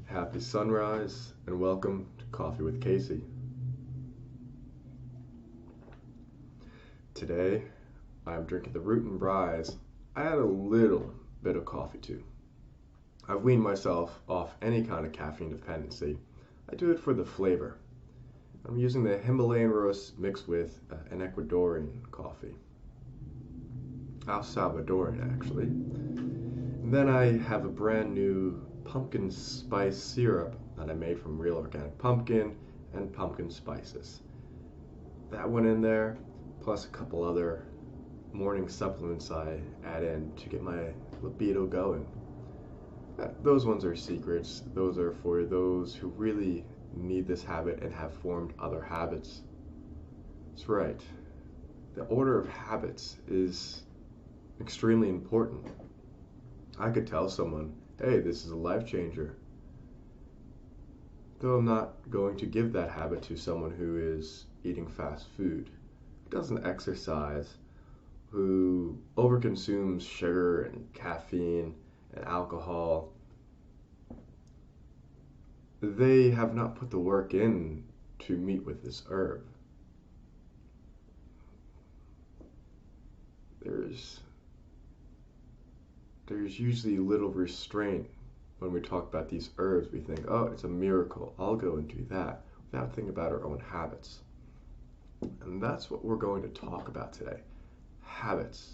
Happy sunrise and welcome to Coffee with Casey. Today I'm drinking the Root and Rise. I add a little bit of coffee too. I've weaned myself off any kind of caffeine dependency. I do it for the flavor. I'm using the Himalayan roast mixed with an Ecuadorian coffee. Al Salvadorian actually. And then I have a brand new pumpkin spice syrup that I made from real organic pumpkin and pumpkin spices. That went in there, plus a couple other morning supplements I add in to get my libido going. Those ones are secrets. Those are for those who really need this habit and have formed other habits. That's right. The order of habits is extremely important. I could tell someone, hey, this is a life changer, though I'm not going to give that habit to someone who is eating fast food, who doesn't exercise, who overconsumes sugar and caffeine and alcohol. They have not put the work in to meet with this herb. There's usually little restraint when we talk about these herbs. We think, oh, it's a miracle, I'll go and do that, without thinking about our own habits. And that's what we're going to talk about today. Habits.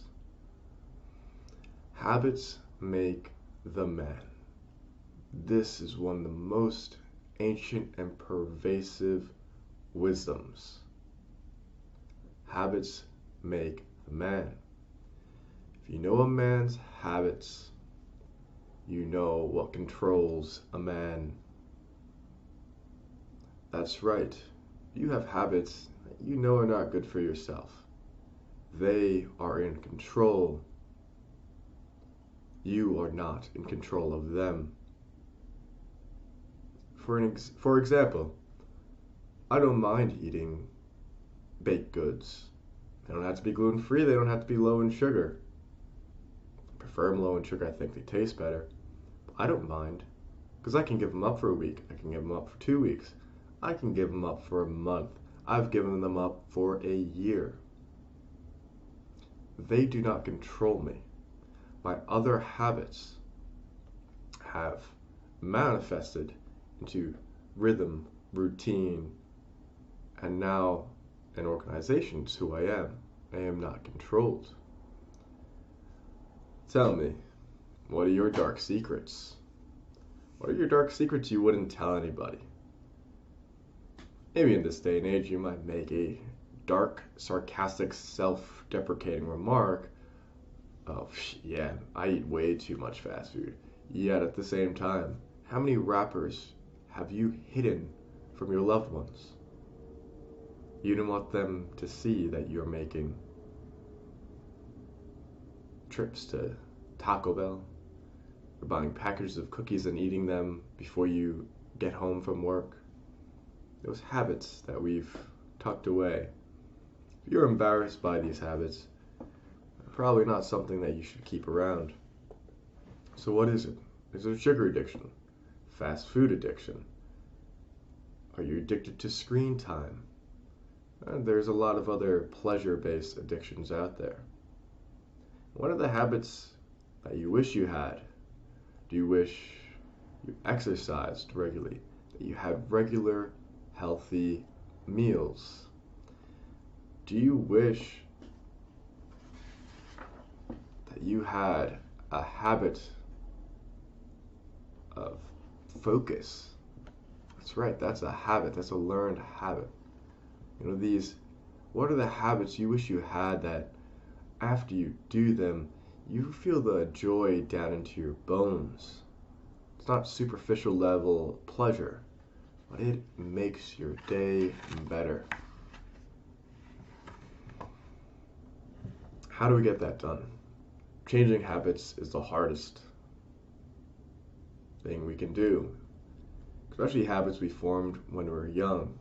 Habits make the man. This is one of the most ancient and pervasive wisdoms. Habits make the man. If you know a man's habits, you know what controls a man. That's right. You have habits that you know are not good for yourself. They are in control. You are not in control of them. For example, I don't mind eating baked goods. They don't have to be gluten-free. They don't have to be low in sugar. I prefer them low in sugar. I think they taste better. But I don't mind, because I can give them up for a week. I can give them up for 2 weeks. I can give them up for a month. I've given them up for a year. They do not control me. My other habits have manifested into rhythm, routine, and now an organization is who I am. I am not controlled. Tell me, what are your dark secrets? What are your dark secrets you wouldn't tell anybody? Maybe in this day and age you might make a dark, sarcastic, self-deprecating remark of, yeah, I eat way too much fast food. Yet at the same time, how many wrappers have you hidden from your loved ones? You don't want them to see that you're making trips to Taco Bell, or buying packages of cookies and eating them before you get home from work. Those habits that we've tucked away. If you're embarrassed by these habits, probably not something that you should keep around. So what is it? Is it a sugar addiction? Fast food addiction? Are you addicted to screen time? And there's a lot of other pleasure-based addictions out there. What are the habits that you wish you had? Do you wish you exercised regularly? That you had regular, healthy meals? Do you wish that you had a habit of focus? That's right, that's a habit, that's a learned habit. What are the habits you wish you had that after you do them, you feel the joy down into your bones? It's not superficial level pleasure, but it makes your day better. How do we get that done? Changing habits is the hardest. thing we can do, especially habits we formed when we were young.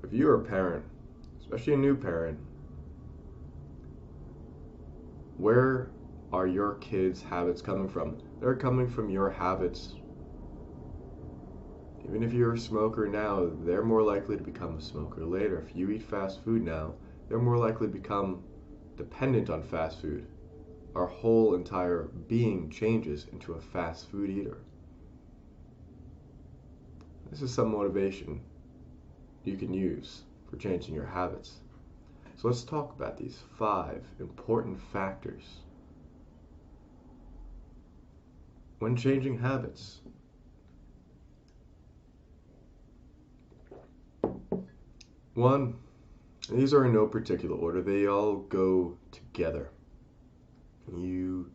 If you're a parent, especially a new parent, where are your kids' habits coming from? They're coming from your habits. Even if you're a smoker now, they're more likely to become a smoker later. If you eat fast food now, they're more likely to become dependent on fast food. Our whole entire being changes into a fast food eater. This is some motivation you can use for changing your habits. So let's talk about these 5 important factors when changing habits. 1, these are in no particular order, they all go together. You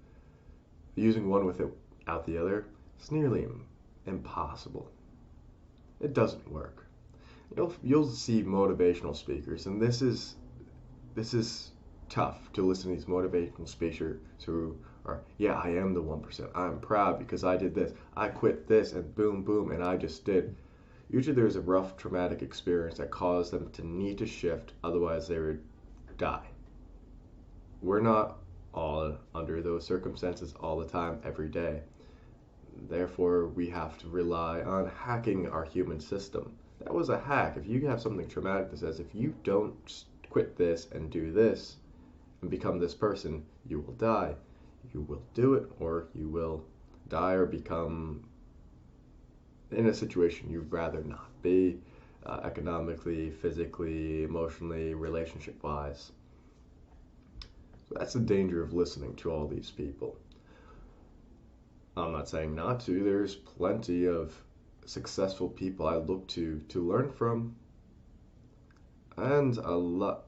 using one without the other, it's nearly impossible. It doesn't work. You'll see motivational speakers, and this is tough to listen to these motivational speakers who are, yeah, I am the 1%. I'm proud because I did this. I quit this, and boom, boom, and I just did. Usually there's a rough traumatic experience that caused them to need to shift, otherwise they would die. We're not all under those circumstances all the time, every day. Therefore, we have to rely on hacking our human system. That was a hack. If you have something traumatic that says, if you don't quit this and do this and become this person, you will die. You will do it, or you will die or become in a situation you'd rather not be, economically, physically, emotionally, relationship-wise. So that's the danger of listening to all these people. I'm not saying not to. There's plenty of successful people I look to learn from. And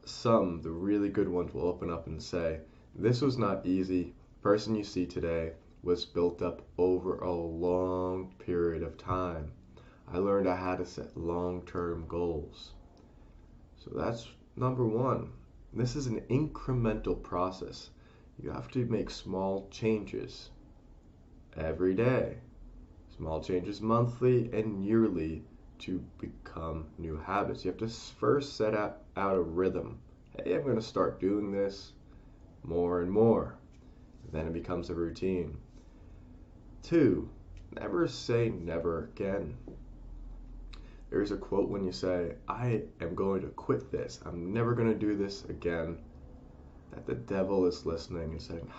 some, the really good ones, will open up and say, this was not easy. The person you see today was built up over a long period of time. I learned I had to set long-term goals. So that's number 1. This is an incremental process. You have to make small changes every day. Small changes monthly and yearly to become new habits. You have to first set out a rhythm. Hey, I'm going to start doing this more and more. Then it becomes a routine. 2, never say never again. There's a quote when you say, I am going to quit this. I'm never going to do this again. That the devil is listening and saying,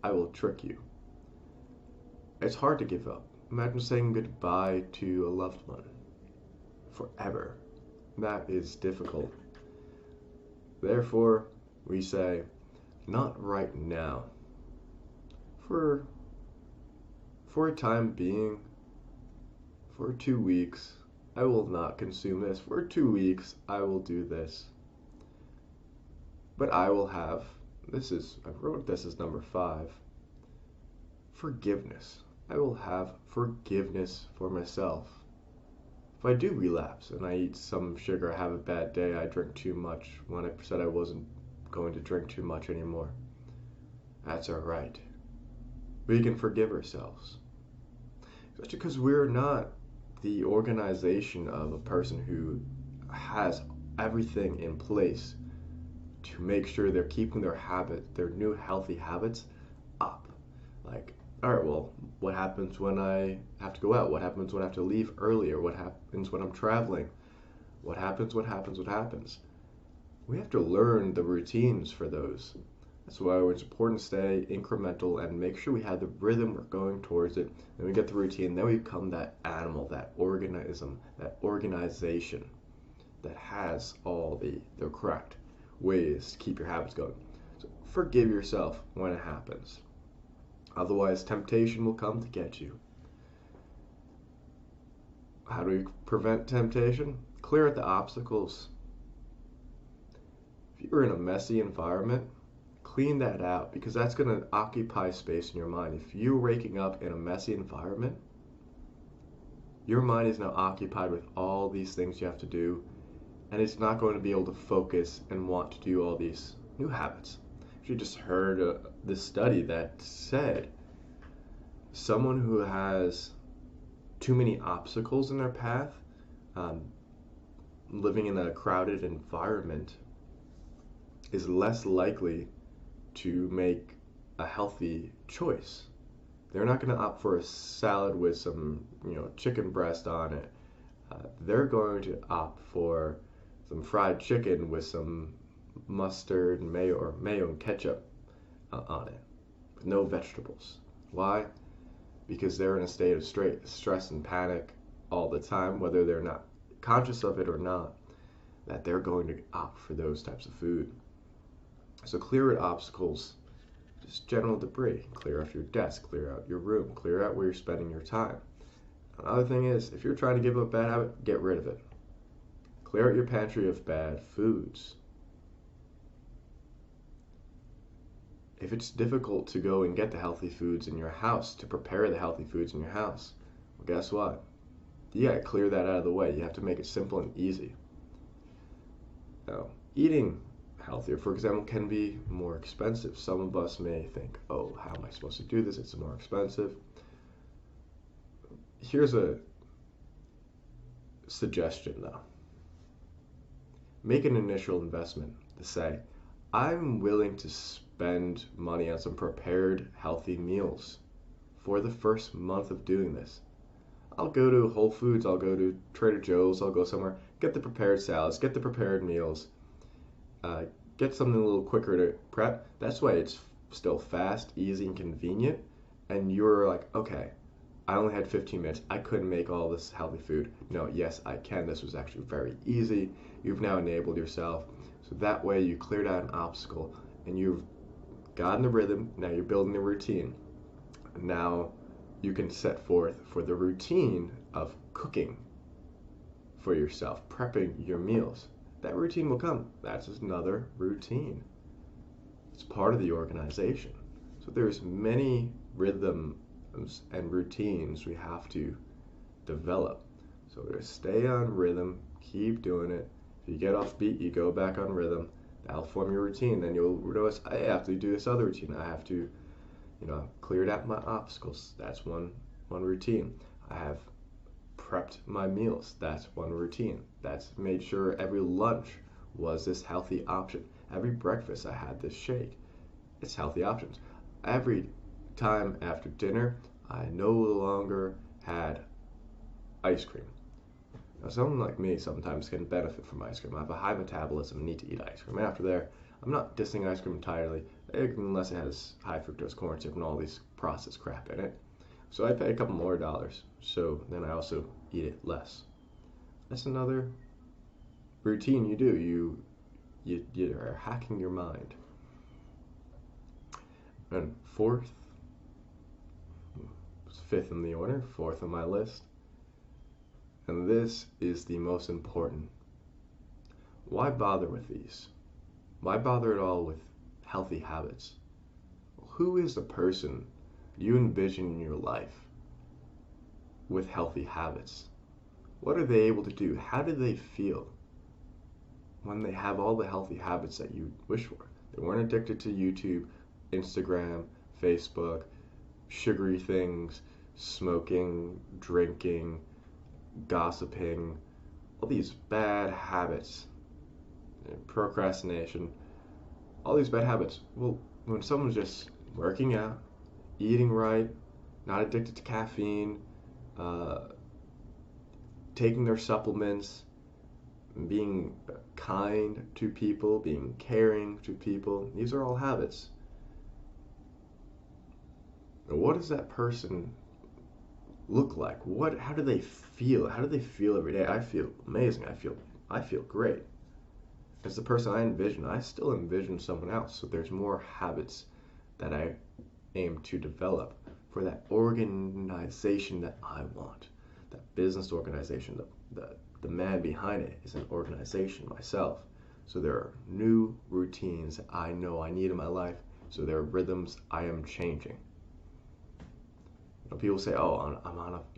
I will trick you. It's hard to give up. Imagine saying goodbye to a loved one forever. That is difficult. Therefore, we say, not right now. For a time being, for 2 weeks, I will not consume this. For 2 weeks, I will do this. But I will have, I wrote this as number 5, forgiveness. I will have forgiveness for myself. If I do relapse and I eat some sugar, I have a bad day, I drink too much when I said I wasn't going to drink too much anymore, that's alright. We can forgive ourselves. Especially because we're not the organization of a person who has everything in place to make sure they're keeping their new healthy habits up. Like, alright, well, what happens when I have to go out? What happens when I have to leave earlier? What happens when I'm traveling? What happens? We have to learn the routines for those. That's why it's important to stay incremental and make sure we have the rhythm, we're going towards it. Then we get the routine, then we become that animal, that organism, that organization that has all the correct ways to keep your habits going. So forgive yourself when it happens. Otherwise, temptation will come to get you. How do we prevent temptation? Clear out the obstacles. If you're in a messy environment, clean that out, because that's going to occupy space in your mind. If you're waking up in a messy environment, your mind is now occupied with all these things you have to do, and it's not going to be able to focus and want to do all these new habits. You just heard this study that said Someone who has too many obstacles in their path, um, living in a crowded environment, is less likely to make a healthy choice. They're not going to opt for a salad with some, chicken breast on it. They're going to opt for some fried chicken with some mustard and mayo, or mayo and ketchup on it, with no vegetables. Why? Because they're in a state of stress and panic all the time, whether they're not conscious of it or not, that they're going to opt for those types of food. So clear out obstacles, just general debris. Clear off your desk, clear out your room, clear out where you're spending your time. Another thing is, if you're trying to give up a bad habit, get rid of it. Clear out your pantry of bad foods. If it's difficult to go and get the healthy foods in your house, to prepare the healthy foods in your house, well, guess what? You gotta clear that out of the way. You have to make it simple and easy. Now, eating healthier, for example, can be more expensive. Some of us may think, oh, how am I supposed to do this? It's more expensive. Here's a suggestion, though. Make an initial investment to say, I'm willing to spend money on some prepared healthy meals for the first month of doing this. I'll go to Whole Foods, I'll go to Trader Joe's, I'll go somewhere, get the prepared salads, get the prepared meals, get something a little quicker to prep. That's why it's still fast, easy, and convenient. And you're like, okay, I only had 15 minutes. I couldn't make all this healthy food. No, yes, I can. This was actually very easy. You've now enabled yourself. So that way you cleared out an obstacle and you've gotten the rhythm. Now you're building the routine. Now you can set forth for the routine of cooking for yourself, prepping your meals. That routine will come. That's another routine. It's part of the organization. So there's many rhythms and routines we have to develop. So to stay on rhythm, keep doing it. If you get off beat, you go back on rhythm. That'll form your routine. Then you'll notice, I have to do this other routine. I have to, cleared out my obstacles. That's one routine. I have prepped my meals. That's one routine. That's made sure every lunch was this healthy option. Every breakfast I had this shake. It's healthy options. Every time after dinner, I no longer had ice cream. Now, someone like me sometimes can benefit from ice cream. I have a high metabolism and need to eat ice cream. And after there, I'm not dissing ice cream entirely, unless it has high fructose corn syrup and all these processed crap in it. So I pay a couple more dollars. So then I also eat it less. That's another routine you do. You are hacking your mind. And fifth in the order, fourth on my list, and this is the most important. Why bother with these? Why bother at all with healthy habits? Who is the person you envision in your life with healthy habits? What are they able to do? How do they feel when they have all the healthy habits that you wish for? They weren't addicted to YouTube, Instagram, Facebook, sugary things, smoking, drinking, gossiping, all these bad habits, procrastination, all these bad habits. Well, when someone's just working out, eating right, not addicted to caffeine, taking their supplements, being kind to people, being caring to people, these are all habits. What does that person look like? How do they feel? How do they feel every day? I feel amazing. I feel great. As the person I envision, I still envision someone else. So there's more habits that I aim to develop for that organization that I want. That business organization, the man behind it is an organization myself. So there are new routines that I know I need in my life. So there are rhythms I am changing. People say, oh,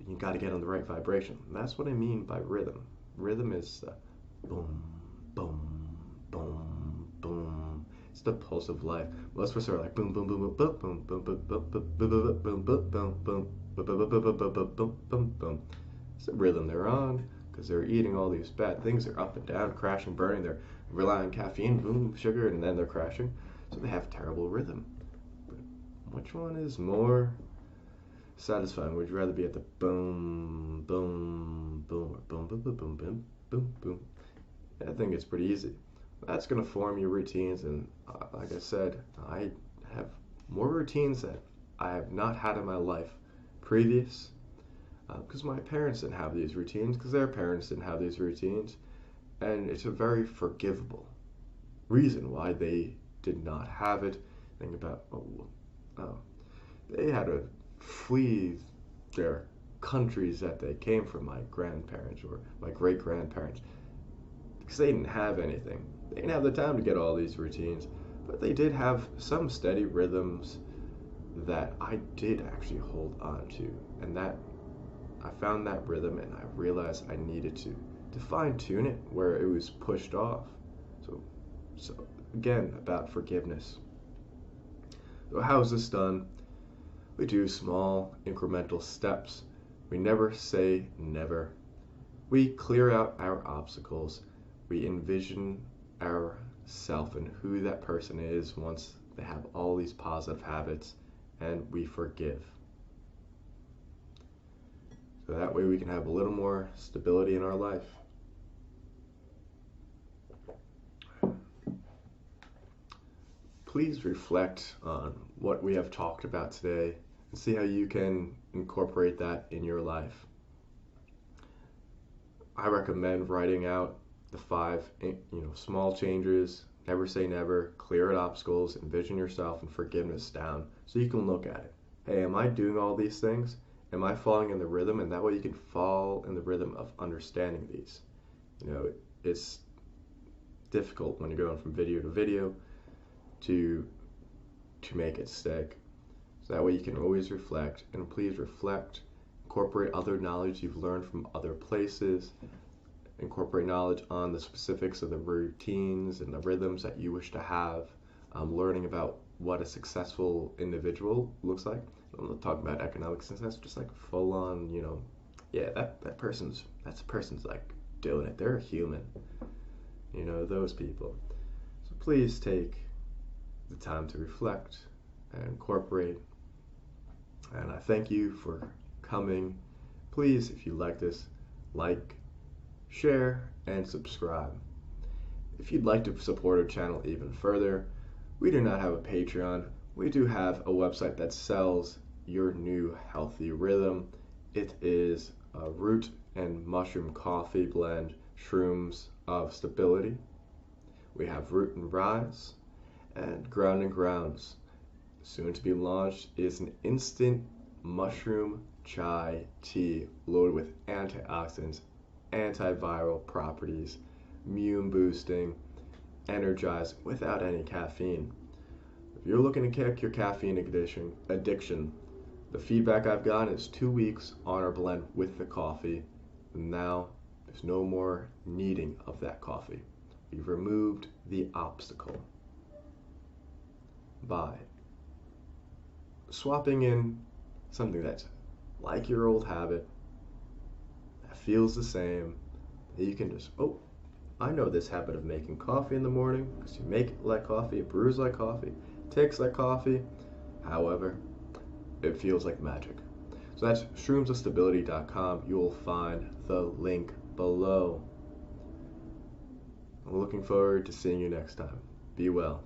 you got to get on the right vibration. That's what I mean by rhythm. Rhythm is boom, boom, boom, boom. It's the pulse of life. Most of us are like boom, boom, boom, boom, boom, boom, boom, boom, boom, boom, boom, boom, boom, boom, boom, boom, boom, boom. It's the rhythm they're on because they're eating all these bad things. They're up and down, crashing, burning. They're relying on caffeine, boom, sugar, and then they're crashing. So they have terrible rhythm. But which one is more satisfying? Would you rather be at the boom, boom, boom, or boom, boom, boom, boom, boom, boom, boom? I think it's pretty easy. That's going to form your routines, and like I said, I have more routines that I have not had in my life previous because my parents didn't have these routines, because their parents didn't have these routines, and it's a very forgivable reason why they did not have it. Think about, they had to flee their countries that they came from, my grandparents or my great-grandparents, because they didn't have anything. They didn't have the time to get all these routines, but they did have some steady rhythms that I did actually hold on to, and that I found that rhythm, and I realized I needed to fine-tune it where it was pushed off. So again, about forgiveness. So how is this done? We do small incremental steps. We never say never. We clear out our obstacles. We envision ourself and who that person is once they have all these positive habits, and we forgive. So that way we can have a little more stability in our life. Please reflect on what we have talked about today and see how you can incorporate that in your life. I recommend writing out the 5 small changes: never say never, clear out obstacles, envision yourself, and forgiveness down, so you can look at it. Hey, am I doing all these things? Am I falling in the rhythm? And that way you can fall in the rhythm of understanding these. It's difficult when you're going from video to video to make it stick. So that way you can always reflect, and please reflect, incorporate other knowledge you've learned from other places, incorporate knowledge on the specifics of the routines and the rhythms that you wish to have, learning about what a successful individual looks like. I'm not talking about economic success, just like full on, that person's like doing it. They're a human, those people. So please take the time to reflect and incorporate. And I thank you for coming. Please, if you like this, like, share, and subscribe. If you'd like to support our channel even further, we do not have a Patreon. We do have a website that sells your new healthy rhythm. It is a root and mushroom coffee blend, shrooms of stability. We have root and rise, and ground and grounds. Soon to be launched is an instant mushroom chai tea loaded with antioxidants, antiviral properties, immune boosting, energized without any caffeine. If you're looking to kick your caffeine addiction, the feedback I've gotten is 2 weeks on our blend with the coffee, and now there's no more needing of that coffee. We've removed the obstacle by swapping in something that's like your old habit, that feels the same, that you can just, I know this habit of making coffee in the morning, because you make it like coffee, it brews like coffee, it tastes like coffee. However, it feels like magic. So that's shroomsofstability.com. You will find the link below. I'm looking forward to seeing you next time. Be well.